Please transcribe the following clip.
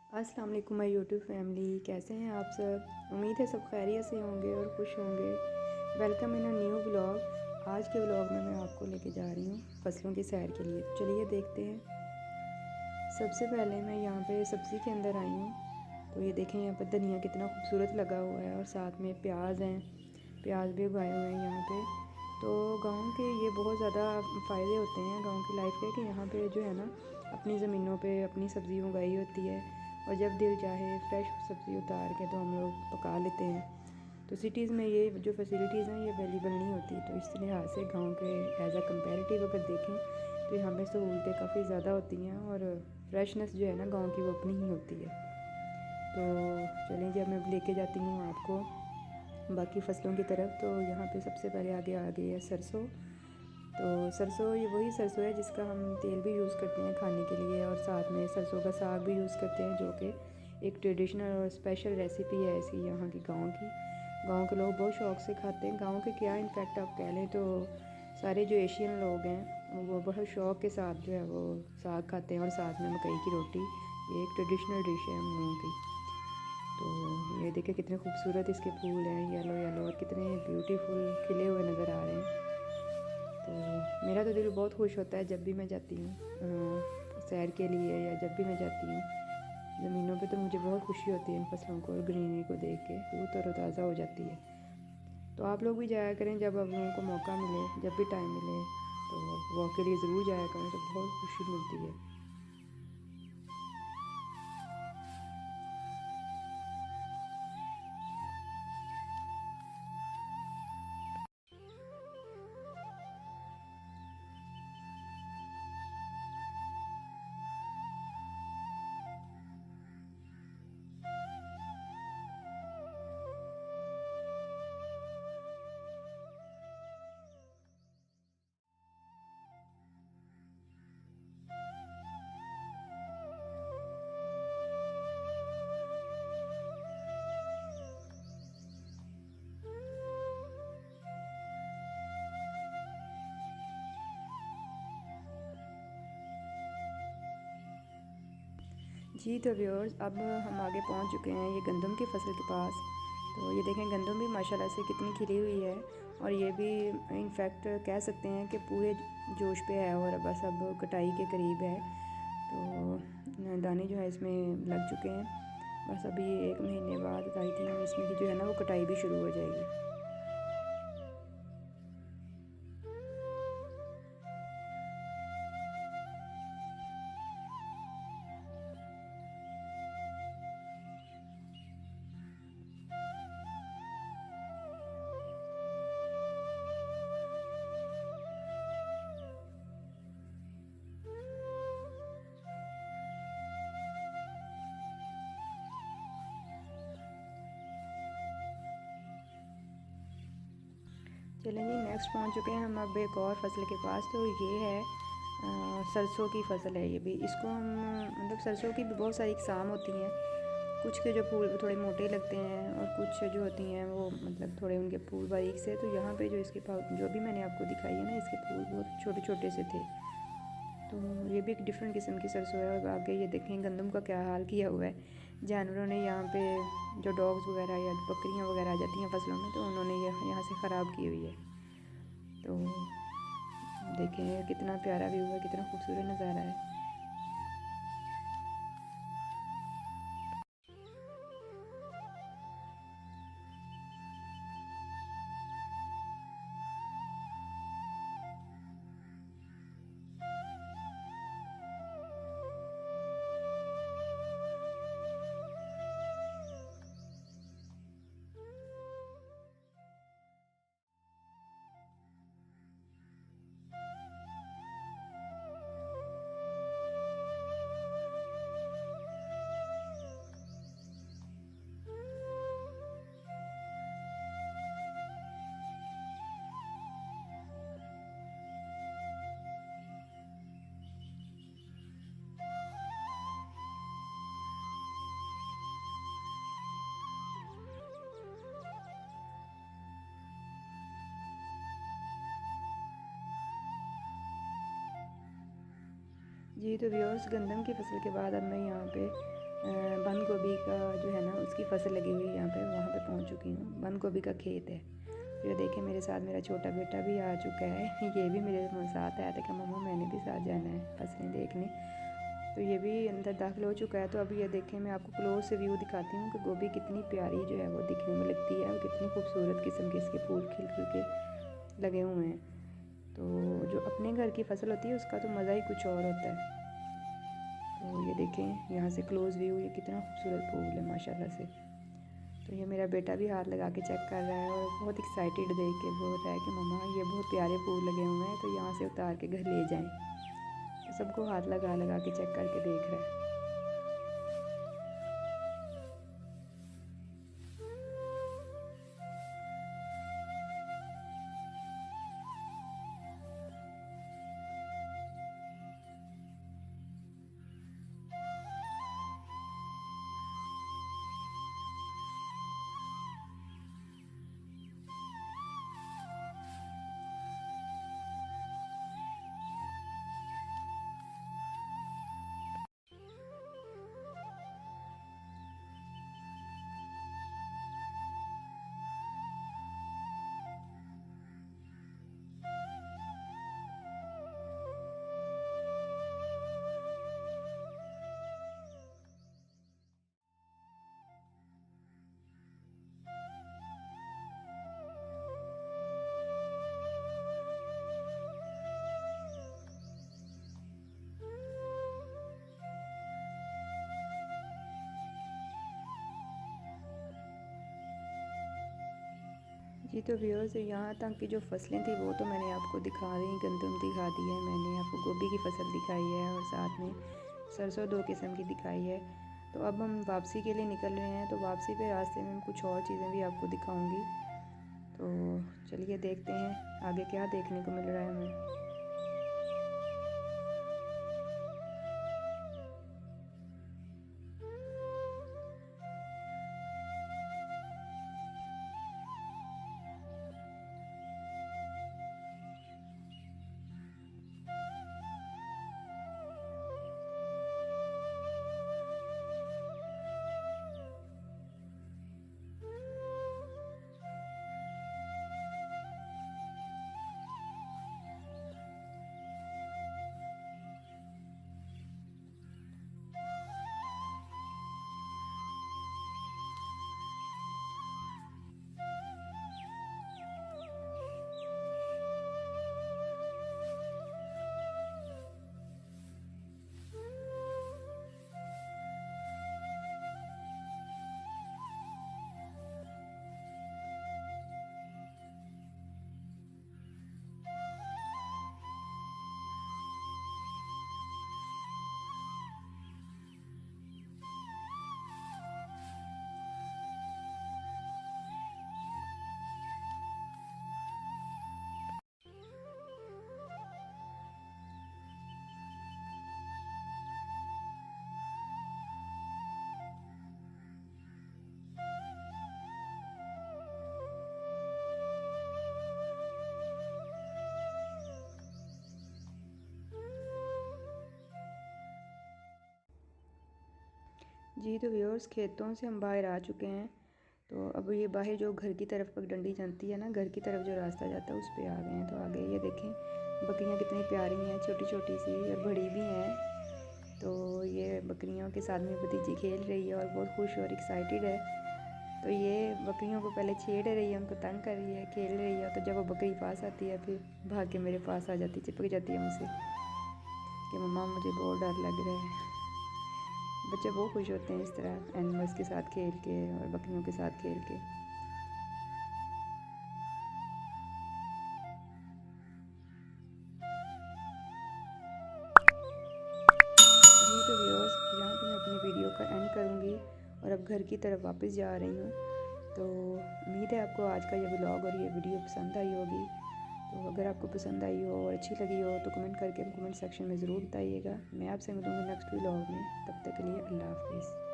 अस्सलाम वालेकुम my YouTube family, कैसे हैं आप सब। उम्मीद है सब खैरियत से होंगे और खुश होंगे। Welcome in a new vlog. आज के व्लॉग में मैं आपको लेके जा रही हूँ फसलों की सैर के लिए। चलिए देखते हैं। सबसे पहले मैं यहाँ पे सब्ज़ी के अंदर आई हूँ। तो ये देखें, यहाँ पर धनिया कितना खूबसूरत लगा हुआ है और साथ में प्याज हैं। प्याज भी उगाए हुए हैं यहाँ पे। तो गांव के ये बहुत ज़्यादा फ़ायदे होते हैं गांव की लाइफ के, कि यहाँ पे जो है ना, अपनी ज़मीनों पे अपनी सब्ज़ी उगाई होती है और जब दिल चाहे फ्रेश सब्ज़ी उतार के तो हम लोग पका लेते हैं। तो सिटीज़ में ये जो फैसिलिटीज़ हैं ये अवेलेबल नहीं होती। तो इस लिहाज से गांव के एज अ कंपेरेटिव अगर देखें तो यहाँ पे सहूलतें काफ़ी ज़्यादा होती हैं और फ्रेशनेस जो है ना गांव की वो अपनी ही होती है। तो चलें जी, अब मैं लेके जाती हूँ आपको बाकी फ़सलों की तरफ। तो यहाँ पे सबसे पहले आगे आ गई है सरसों। तो सरसों ये वही सरसों है जिसका हम तेल भी यूज़ करते हैं खाने के लिए, और साथ में सरसों का साग भी यूज़ करते हैं, जो कि एक ट्रेडिशनल और स्पेशल रेसिपी है ऐसी यहाँ की गाँव की। गाँव के लोग बहुत शौक़ से खाते हैं। गाँव के क्या, इनफैक्ट आप कह लें तो सारे जो एशियन लोग हैं वो बहुत शौक़ के साथ जो है वो साग खाते हैं, और साथ में मकई की रोटी। ये एक ट्रेडिशनल डिश है हम लोगों की। तो ये देखिए कितने खूबसूरत इसके फूल हैं, येलो येलो, और कितने ब्यूटीफुल खिले हुए नज़र आ रहे हैं। तो मेरा तो दिल बहुत खुश होता है जब भी मैं जाती हूँ सैर के लिए, या जब भी मैं जाती हूँ ज़मीनों पे, तो मुझे बहुत खुशी होती है इन फसलों को और ग्रीनरी को देख के, रूह तरोताज़ा हो जाती है। तो आप लोग भी जाया करें जब आप लोगों को मौका मिले, जब भी टाइम मिले तो वॉक के लिए ज़रूर जाया करें, तो बहुत खुशी मिलती है। जी तो व्यूअर्स, अब हम आगे पहुंच चुके हैं ये गंदम की फसल के पास। तो ये देखें, गंदम भी माशाल्लाह से कितनी खिली हुई है, और ये भी इनफैक्ट कह सकते हैं कि पूरे जोश पे है और बस अब कटाई के करीब है। तो दाने जो है इसमें लग चुके हैं। बस अभी 1 महीने बाद आई थिंक इसमें की जो है ना वो कटाई भी शुरू हो जाएगी। चलें जी, नेक्स्ट पहुंच चुके हैं हम अब एक और फसल के पास। तो ये है सरसों की फसल है। ये भी, इसको हम मतलब सरसों की भी बहुत सारी इकसाम होती हैं। कुछ के जो फूल थोड़े मोटे लगते हैं और कुछ जो होती हैं वो मतलब थोड़े उनके फूल बारीक से। तो यहाँ पे जो इसके जो भी मैंने आपको दिखाई है ना, इसके फूल बहुत छोटे छोटे से थे। तो ये भी एक डिफरेंट किस्म की सरसों है। और आगे ये देखें गंदम का क्या हाल किया हुआ है। जानवरों ने यहाँ पे, जो डॉग्स वगैरह या बकरियाँ वगैरह आ जाती हैं फसलों में, तो उन्होंने यहाँ से ख़राब की हुई है। तो देखें कितना प्यारा व्यू है, कितना खूबसूरत नज़ारा है। जी तो व्यूअर्स, गंदम की फसल के बाद अब मैं यहाँ पे फसल लगी हुई है यहाँ पे, वहाँ पे पहुँच चुकी हूँ। बंद गोभी का खेत है। तो ये देखें मेरे साथ मेरा छोटा बेटा भी आ चुका है। ये भी मेरे साथ आया था कि मम्मा मैंने भी साथ जाना है फसलें देखने। तो ये भी अंदर दाखिल हो चुका है। तो अभी ये देखें, मैं आपको क्लोज से व्यू दिखाती हूँ कि गोभी कितनी प्यारी जो है वो दिखने में लगती है और कितनी खूबसूरत किस्म के इसके फूल खिल खिल के लगे हुए हैं। तो जो अपने घर की फसल होती है उसका तो मज़ा ही कुछ और होता है। तो ये देखें यहाँ से क्लोज़ व्यू, ये कितना खूबसूरत फूल है माशाल्लाह से। तो ये मेरा बेटा भी हाथ लगा के चेक कर रहा है और बहुत एक्साइटेड देख के बोल रहा है कि मम्मा ये बहुत प्यारे फूल लगे हुए हैं, तो यहाँ से उतार के घर ले जाएं। तो सबको हाथ लगा लगा के चेक करके देख रहा है। जी तो व्यूअर्स, यहाँ तक की जो फसलें थी वो तो मैंने आपको दिखा दी, गंदम दिखा दी है, मैंने आपको गोभी की फसल दिखाई है और साथ में सरसों 2 किस्म की दिखाई है। तो अब हम वापसी के लिए निकल रहे हैं। तो वापसी पे रास्ते में कुछ और चीज़ें भी आपको दिखाऊंगी। तो चलिए देखते हैं आगे क्या देखने को मिल रहा है हमें। जी तो व्यूअर्स, खेतों से हम बाहर आ चुके हैं। तो अब ये बाहर जो घर की तरफ पगडंडी जाती है ना, घर की तरफ जो रास्ता जाता है उस पर आ गए हैं। तो आगे ये देखें बकरियां कितनी प्यारी हैं, छोटी छोटी सी और बड़ी भी हैं। तो ये बकरियों के साथ में भतीजी खेल रही है और बहुत खुश और एक्साइटेड है। तो ये बकरियों को पहले छेड़ रही है, उनको तंग कर रही है, खेल रही है। तो जब वो बकरी पास आती है फिर भाग के मेरे पास आ जाती, चिपक जाती है मुझसे कि मम्मा मुझे बहुत डर लग रहा है। बच्चे बहुत खुश होते हैं इस तरह एनिमल्स के साथ खेल के और बकरियों के साथ खेल के। जी तो व्यूअर्स, यहाँ पे मैं अपनी वीडियो का एंड करूँगी और अब घर की तरफ वापस जा रही हूँ। तो उम्मीद है आपको आज का ये व्लॉग और ये वीडियो पसंद आई होगी। तो अगर आपको पसंद आई हो और अच्छी लगी हो तो कमेंट करके कमेंट सेक्शन में ज़रूर बताइएगा। मैं आपसे मिलूँगी नेक्स्ट व्लॉग में। तब तक के लिए अल्लाह हाफिज़।